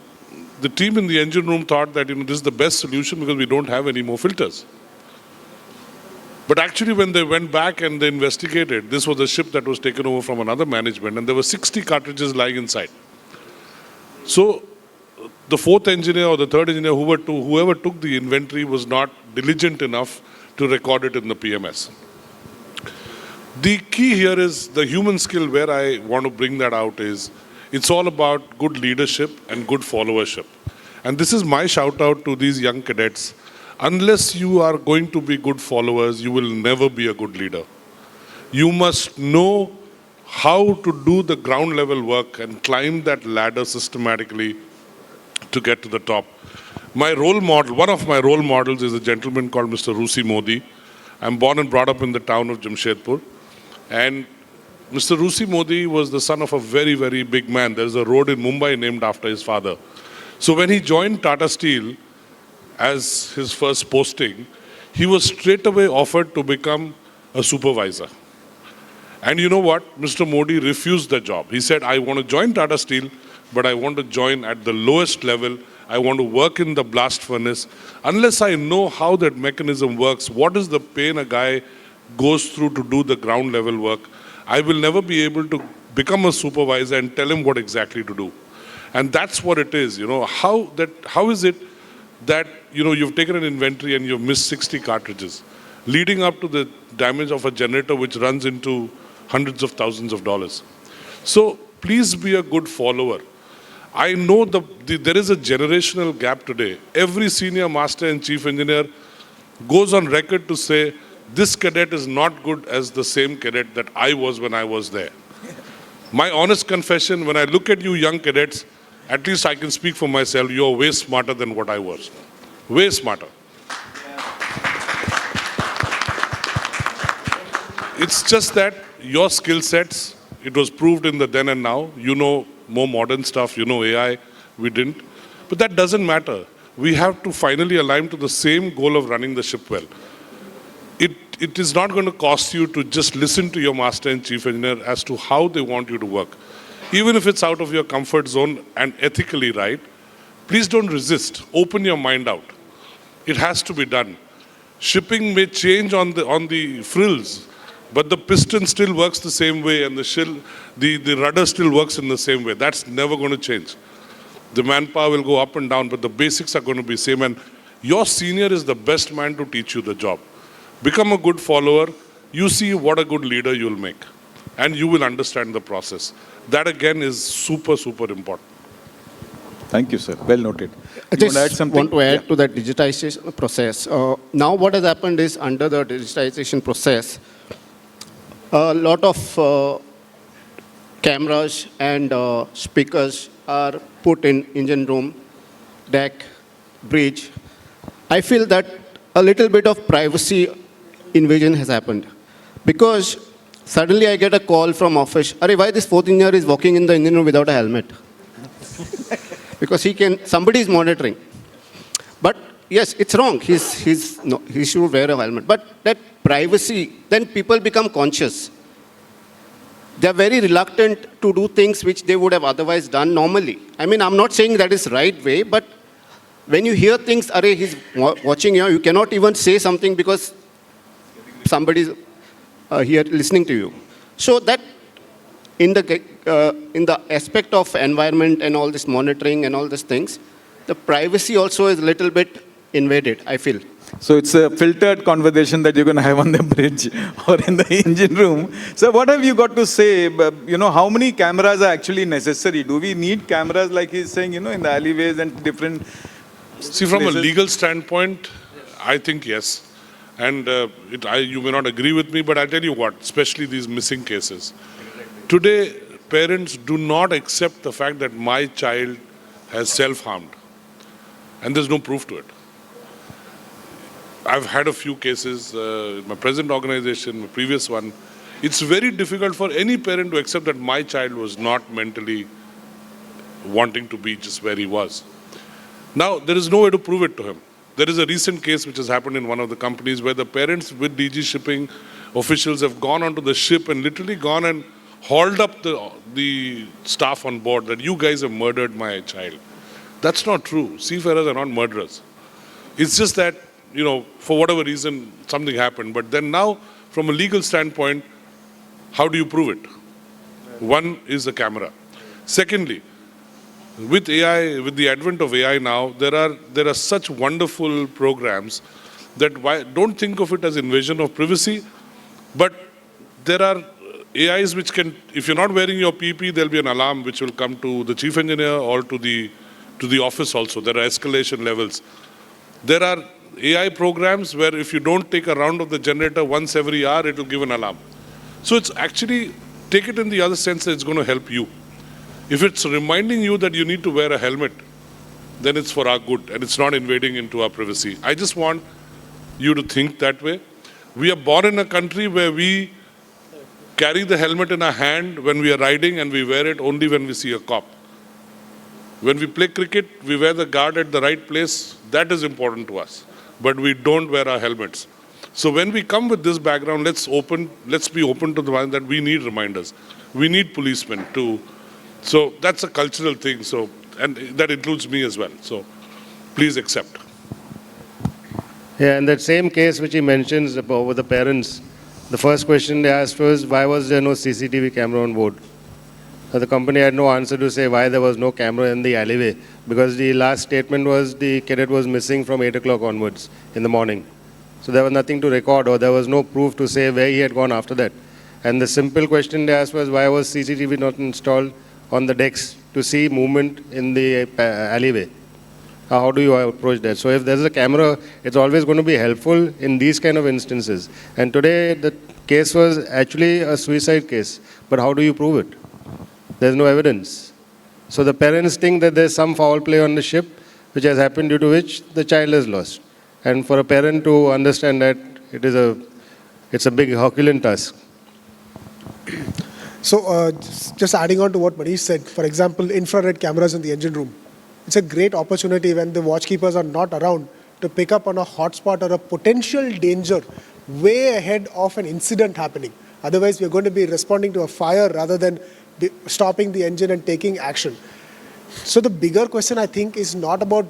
team in the engine room thought that this is the best solution because we don't have any more filters. But actually, when they went back and they investigated, this was a ship that was taken over from another management, and there were 60 cartridges lying inside. So the fourth engineer or the third engineer, whoever took the inventory, was not diligent enough to record it in the PMS. The key here is the human skill. Where I want to bring that out is, it's all about good leadership and good followership. And this is my shout out to these young cadets. Unless you are going to be good followers, you will never be a good leader. You must know how to do the ground level work and climb that ladder systematically to get to the top. My role model, one of my role models is a gentleman called Mr. Rusi Modi. I'm born and brought up in the town of Jamshedpur. And Mr. Rusi Modi was the son of a very, very big man. There's a road in Mumbai named after his father. So when he joined Tata Steel as his first posting, he was straight away offered to become a supervisor. And you know what? Mr. Modi refused the job. He said, I want to join Tata Steel, but I want to join at the lowest level. I want to work in the blast furnace. Unless I know how that mechanism works, what is the pain a guy goes through to do the ground level work, I will never be able to become a supervisor and tell him what exactly to do. And that's what it is. How is it that you've taken an inventory and you've missed 60 cartridges, leading up to the damage of a generator which runs into hundreds of thousands of dollars. So please be a good follower. I know there is a generational gap today. Every senior master and chief engineer goes on record to say, this cadet is not good as the same cadet that I was when I was there. My honest confession, when I look at you young cadets, at least I can speak for myself, you're way smarter than what I was. Way smarter. It's just that your skill sets, it was proved in the then and now. You know more modern stuff, you know AI, we didn't. But that doesn't matter. We have to finally align to the same goal of running the ship well. It is not going to cost you to just listen to your master and chief engineer as to how they want you to work. Even if it's out of your comfort zone and ethically right, please don't resist. Open your mind out. It has to be done. Shipping may change on the frills, but the piston still works the same way and the rudder still works in the same way. That's never going to change. The manpower will go up and down, but the basics are going to be same. And your senior is the best man to teach you the job. Become a good follower. You see what a good leader you'll make. And you will understand the process. That again is super, super important. Thank you, sir. Well noted. I just want to add to that digitization process. Now what has happened is, under the digitization process, a lot of cameras and speakers are put in engine room, deck, bridge. I feel that a little bit of privacy invasion has happened. Because suddenly I get a call from office, why this fourth engineer is walking in the engine room without a helmet? Because somebody is monitoring. But yes, it's wrong. He should wear a helmet. But that privacy, then people become conscious. They are very reluctant to do things which they would have otherwise done normally. I mean, I'm not saying that is right way, but when you hear things, he's watching you cannot even say something because somebody is here listening to you. So that in the aspect of environment and all this monitoring and all these things, the privacy also is a little bit invaded, I feel. So it's a filtered conversation that you're going to have on the bridge or in the engine room. So what have you got to say? How many cameras are actually necessary? Do we need cameras, like he's saying, in the alleyways and different See, from a legal standpoint, I think yes. And you may not agree with me, but I'll tell you what, especially these missing cases. Today, parents do not accept the fact that my child has self-harmed. And there's no proof to it. I've had a few cases, my present organization, my previous one. it's very difficult for any parent to accept that my child was not mentally wanting to be just where he was. Now, there is no way to prove it to him. There is a recent case which has happened in one of the companies where the parents with DG shipping officials have gone onto the ship and literally gone and hauled up the staff on board that you guys have murdered my child. That's not true. Seafarers are not murderers. It's just that, for whatever reason, something happened. But then now, from a legal standpoint, how do you prove it? One is the camera. Secondly, with AI, with the advent of AI now, there are such wonderful programs that don't think of it as invasion of privacy, but there are AIs which can, if you're not wearing your PP, there'll be an alarm which will come to the chief engineer or to the office also. There are escalation levels. There are AI programs where if you don't take a round of the generator once every hour, it will give an alarm. So it's actually, take it in the other sense that it's going to help you. If it's reminding you that you need to wear a helmet, then it's for our good and it's not invading into our privacy. I just want you to think that way. We are born in a country where we carry the helmet in our hand when we are riding and we wear it only when we see a cop. When we play cricket, we wear the guard at the right place. That is important to us. But we don't wear our helmets. So when we come with this background, let's be open to the one that we need reminders. We need policemen too. So that's a cultural thing. So, and that includes me as well. So please accept. Yeah, and that same case which he mentions about the parents, the first question they asked was, why was there no CCTV camera on board? The company had no answer to say why there was no camera in the alleyway, because the last statement was the cadet was missing from 8 o'clock onwards in the morning. So there was nothing to record, or there was no proof to say where he had gone after that. And the simple question they asked was, why was CCTV not installed on the decks to see movement in the alleyway? How do you approach that? So if there's a camera, it's always going to be helpful in these kind of instances. And today the case was actually a suicide case. But how do you prove it? There's no evidence. So the parents think that there's some foul play on the ship which has happened due to which the child is lost. And for a parent to understand that, it's a big Herculean task. So just adding on to what Maneesh said, for example, infrared cameras in the engine room. It's a great opportunity when the watchkeepers are not around to pick up on a hotspot or a potential danger way ahead of an incident happening. Otherwise, we're going to be responding to a fire rather than stopping the engine and taking action. So the bigger question, I think, is not about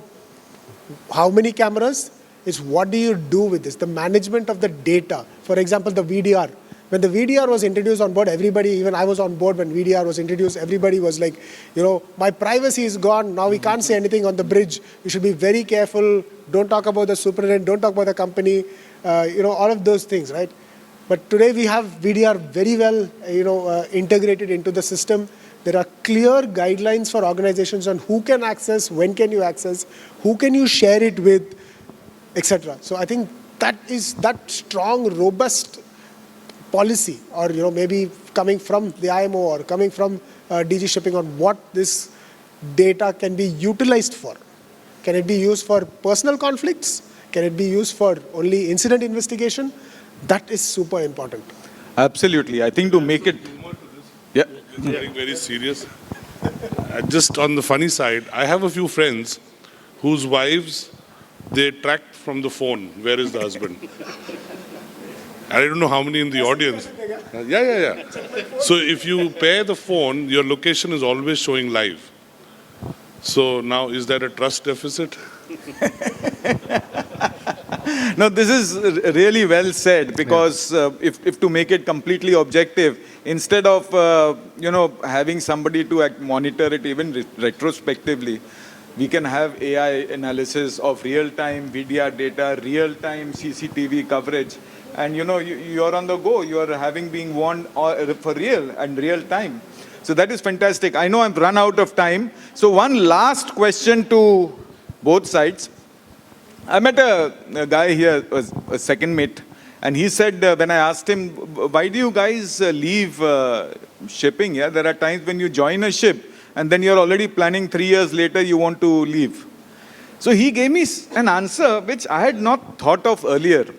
how many cameras, it's what do you do with this, the management of the data. For example, the VDR. When the VDR was introduced on board, everybody, even I was on board when VDR was introduced, everybody was like, my privacy is gone, now we can't say anything on the bridge, we should be very careful, don't talk about the superintendent, don't talk about the company, all of those things, right? But today we have VDR very well, integrated into the system. There are clear guidelines for organizations on who can access, when can you access, who can you share it with, etc. So I think that strong, robust policy, or maybe coming from the IMO or coming from DG Shipping on what this data can be utilized for. Can it be used for personal conflicts? Can it be used for only incident investigation? That is super important. Absolutely. I think to make it... Yeah. It's getting very serious. Just on the funny side, I have a few friends whose wives, they tracked from the phone, where is the husband? I don't know how many in the audience. Yeah. So if you pair the phone, your location is always showing live. So now, is there a trust deficit? No, this is really well said, because if to make it completely objective, instead of having somebody to monitor it even retrospectively, we can have AI analysis of real-time VDR data, real-time CCTV coverage, and you're on the go. You are being warned for real and real time. So that is fantastic. I know I've run out of time. So one last question to both sides. I met a guy here, a second mate, and he said, when I asked him, why do you guys leave shipping? Yeah, there are times when you join a ship and then you're already planning 3 years later you want to leave. So he gave me an answer which I had not thought of earlier.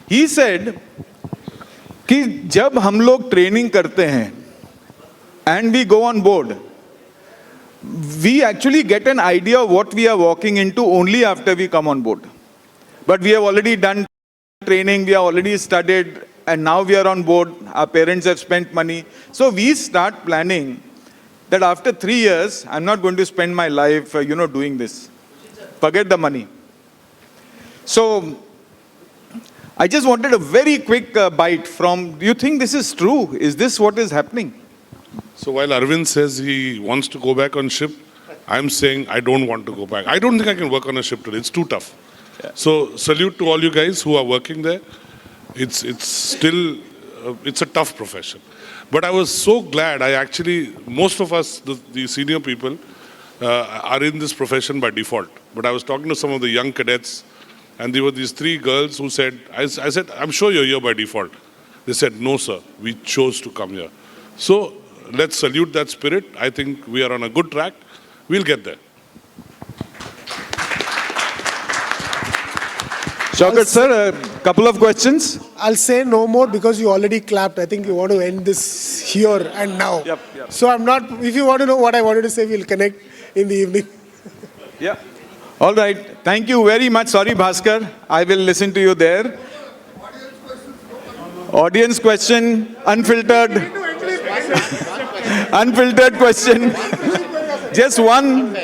He said, कि जब हम लोग training करते हैं and we go on board, we actually get an idea of what we are walking into only after we come on board. But we have already done training, we have already studied, and now we are on board. Our parents have spent money. So we start planning that after 3 years, I'm not going to spend my life, doing this. Forget the money. So I just wanted a very quick bite from, do you think this is true? Is this what is happening? So while Arvind says he wants to go back on ship, I'm saying I don't want to go back. I don't think I can work on a ship today. It's too tough. Yeah. So salute to all you guys who are working there. It's still, it's a tough profession. But I was so glad most of us, the senior people, are in this profession by default. But I was talking to some of the young cadets, and there were these 3 girls who said, I said, I'm sure you're here by default. They said, no, sir, we chose to come here. So let's salute that spirit. I think we are on a good track. We'll get there. Shaukat sir, a couple of questions. I'll say no more because you already clapped. I think you want to end this here and now. Yep. So I'm not, if you want to know what I wanted to say, we'll connect in the evening. Yeah. All right. Thank you very much. Sorry, Bhaskar. I will listen to you there. Audience question, unfiltered. Unfiltered question. Just one.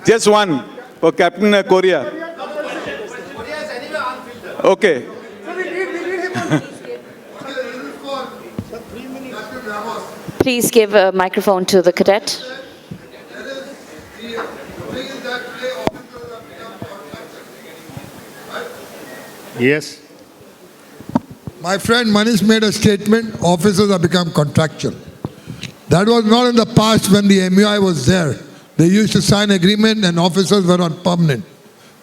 Just one for Captain Korea. Okay. Please give a microphone to the cadet. Yes. My friend Maneesh made a statement, officers have become contractual. That was not in the past when the MUI was there. They used to sign agreement and officers were on permanent.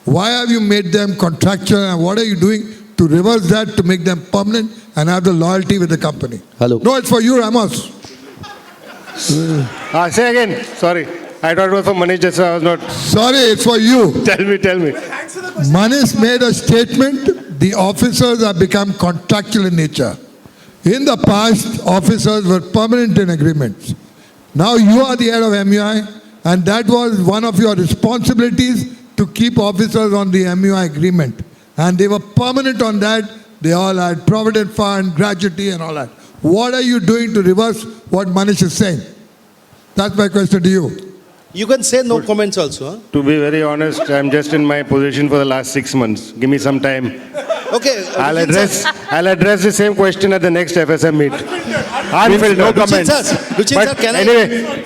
Why have you made them contractual and what are you doing to reverse that to make them permanent and have the loyalty with the company? Hello. No, it's for you, Ramos. Say again. Sorry. I thought it was for Maneesh, just I was not. Sorry, it's for you. Tell me. Maneesh made a statement, the officers have become contractual in nature. In the past, officers were permanent in agreements. Now you are the head of MUI and that was one of your responsibilities to keep officers on the MUI agreement. And they were permanent on that. They all had provident fund, gratuity and all that. What are you doing to reverse what Maneesh is saying? That's my question to you. You can say no comments also. Huh? To be very honest, I'm just in my position for the last 6 months. Give me some time. Okay. I'll address the same question at the next FSM meet. Unfiltered. No comments. Ruchin sir, can anyway,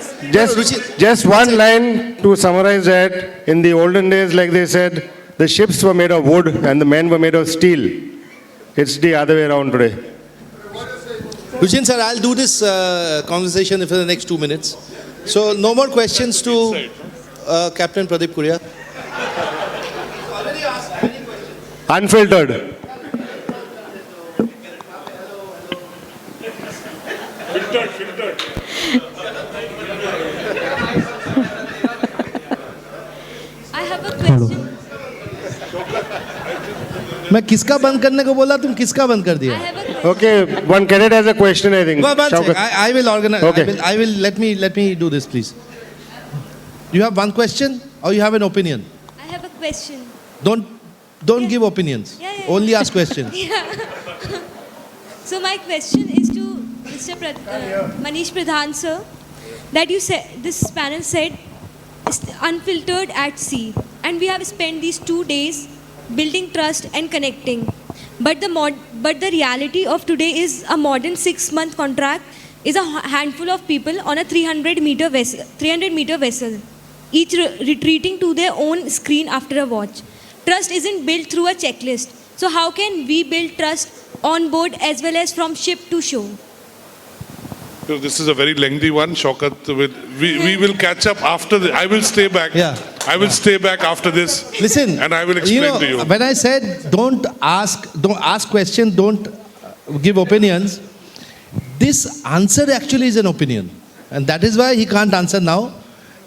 just one line to summarize that. In the olden days, like they said, the ships were made of wood and the men were made of steel. It's the other way around today. Ruchin sir, I'll do this conversation for the next 2 minutes. So no more questions to Captain Pradeep Kuria. Unfiltered. Filtered. I have a question. मैं किसका बंद करने को बोला तुम किसका बंद कर दिया? Okay, one cadet has a question, I think. I will organize. Okay. I will let me do this, please. You have one question or you have an opinion? I have a question. Don't give opinions. Yeah. Only ask questions. So my question is to Mr. Maneesh Pradhan sir, that you said this panel said unfiltered at sea, and we have spent these 2 days building trust and connecting. But the reality of today is a modern 6-month contract is a handful of people on a 300-meter vessel, each retreating to their own screen after a watch. Trust isn't built through a checklist. So how can we build trust on board as well as from ship to shore? So this is a very lengthy one, Shaukat. We will catch up after this. I will stay back. Yeah. I will stay back after this. Listen, and I will explain to you. When I said don't ask questions, don't give opinions, this answer actually is an opinion. And that is why he can't answer now.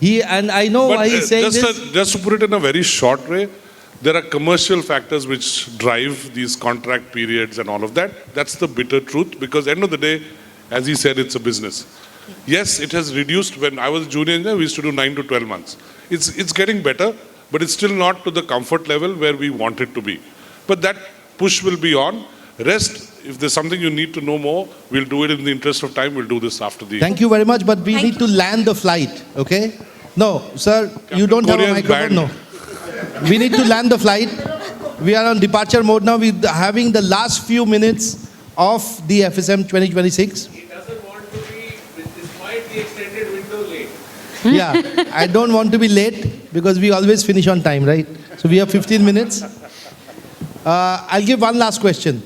I know why he's saying this. Just to put it in a very short way, There are commercial factors which drive these contract periods and all of that. That's the bitter truth, because end of the day, as he said, it's a business. Yes, it has reduced. When I was junior engineer, we used to do 9 to 12 months. It's getting better, but it's still not to the comfort level where we want it to be. But that push will be on. Rest, if there's something you need to know more, we'll do it in the interest of time. We'll do this after the... Thank you very much, but we need to land the flight, okay? No, sir, you don't have a microphone, no. We need to land the flight. We are on departure mode now. We're having the last few minutes of the FSM 2026. He doesn't want to be, despite the extended window, late. Yeah, I don't want to be late because we always finish on time, right? So we have 15 minutes. I'll give one last question.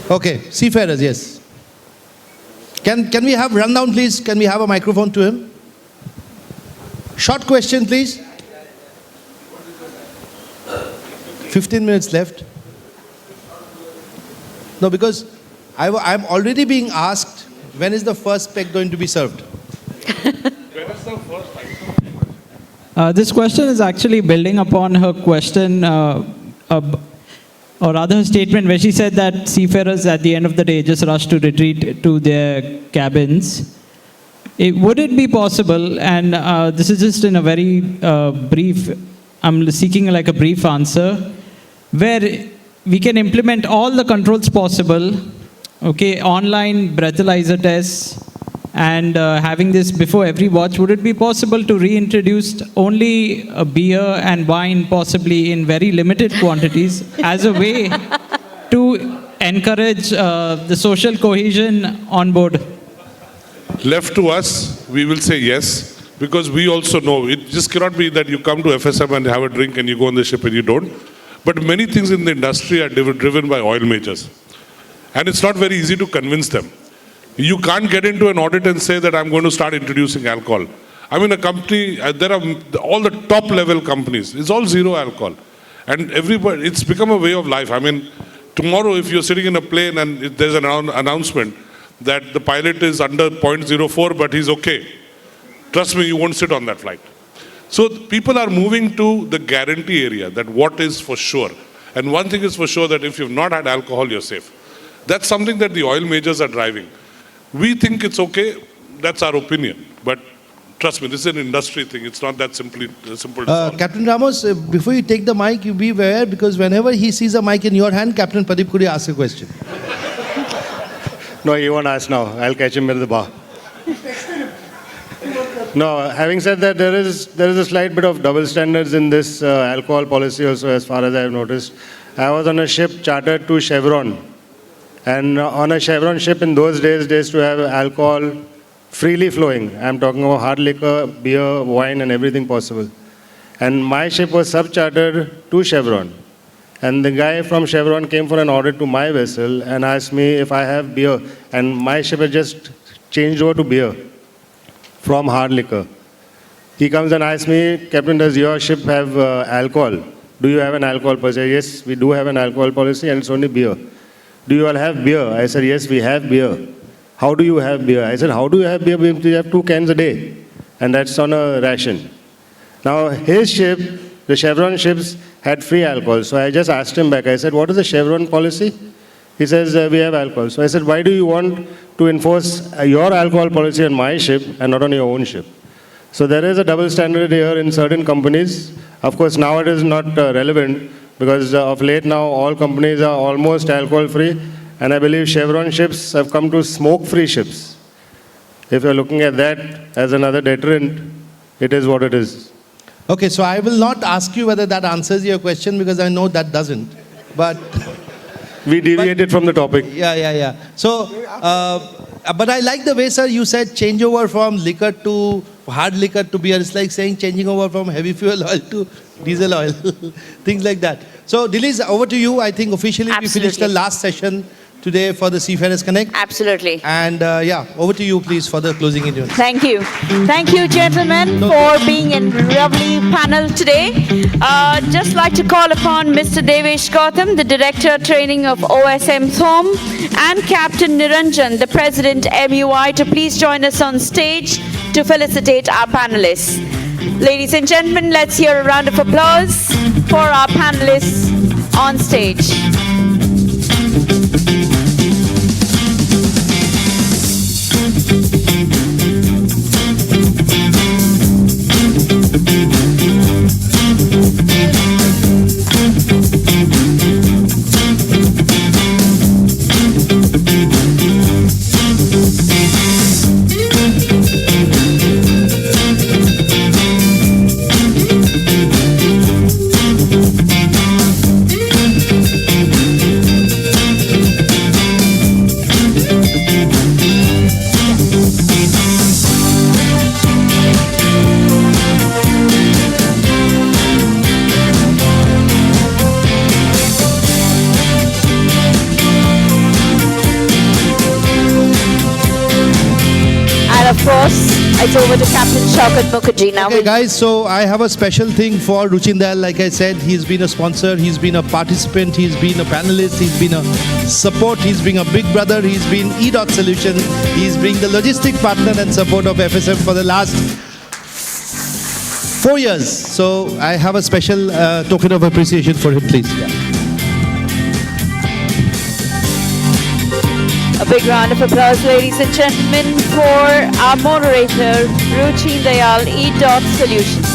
Okay, Seafarers, yes. Can we have rundown, please? Can we have a microphone to him? Short question, please. 15 minutes left. No, because I'm already being asked, when is the first peg going to be served? This question is actually building upon her question, or rather her statement where she said that seafarers at the end of the day just rush to retreat to their cabins. Would it be possible, and this is just in a very brief, I'm seeking like a brief answer, where we can implement all the controls possible, okay, online breathalyzer tests, and having this before every watch, would it be possible to reintroduce only beer and wine possibly in very limited quantities as a way to encourage the social cohesion on board? Left to us, we will say yes, because we also know it just cannot be that you come to FSM and have a drink and you go on the ship and you don't. But many things in the industry are driven by oil majors. And it's not very easy to convince them. You can't get into an audit and say that I'm going to start introducing alcohol. I mean, a company, there are all the top level companies, it's all zero alcohol. And everybody, it's become a way of life. I mean, tomorrow if you're sitting in a plane and there's an announcement that the pilot is under 0.04 but he's okay, trust me, you won't sit on that flight. So people are moving to the guarantee area, that what is for sure. And one thing is for sure, that if you've not had alcohol, you're safe. That's something that the oil majors are driving. We think it's okay, that's our opinion. But trust me, this is an industry thing. It's not that simple to solve. Captain Ramos, before you take the mic, you be aware, because whenever he sees a mic in your hand, Captain Pradeep, could you ask a question? No, he won't ask now. I'll catch him at the bar. No, having said that, there is a slight bit of double standards in this alcohol policy also, as far as I have noticed. I was on a ship chartered to Chevron. And on a Chevron ship in those days, they used to have alcohol freely flowing. I'm talking about hard liquor, beer, wine, and everything possible. And my ship was sub-chartered to Chevron. And the guy from Chevron came for an audit to my vessel and asked me if I have beer. And my ship had just changed over to beer from hard liquor. He comes and asks me, Captain, does your ship have alcohol? Do you have an alcohol policy? Yes, we do have an alcohol policy, and it's only beer. Do you all have beer? I said, yes, we have beer. How do you have beer? I said, how do you have beer? We have 2 cans a day. And that's on a ration. Now, his ship, the Chevron ships, had free alcohol. So I just asked him back. I said, what is the Chevron policy? He says, we have alcohol. So I said, why do you want to enforce your alcohol policy on my ship and not on your own ship? So there is a double standard here in certain companies. Of course, now it is not relevant, because of late now all companies are almost alcohol free, and I believe Chevron ships have come to smoke free ships. If you're looking at that as another deterrent, it is what it is. Okay, so I will not ask you whether that answers your question, because I know that doesn't. But we deviated from the topic. Yeah. So, but I like the way, sir, you said changeover from liquor to hard liquor to beer. It's like saying changing over from heavy fuel oil to diesel oil. Things like that. So, Dilis, over to you. I think officially we finished the last session today for the Seafarers Connect. Absolutely. And yeah, over to you, please, for the closing interview. Thank you. Thank you, gentlemen, for being in lovely panel today. Just like to call upon Mr. Devesh Gautam, the Director Training of OSM Thom, and Captain Niranjan, the President MUI, to please join us on stage to felicitate our panelists. Ladies and gentlemen, let's hear a round of applause for our panelists on stage. And of course, it's over to Captain Shaukat Mukherjee now. Okay, guys, so I have a special thing for Ruchin Dayal. Like I said, he's been a sponsor, he's been a participant, he's been a panelist, he's been a support, he's been a big brother, he's been E-Dot Solution, he's been the logistic partner and support of FSM for the last 4 years. So I have a special token of appreciation for him, please. A big round of applause, ladies and gentlemen, for our moderator, Ruchin Dayal, E-Dot Solutions.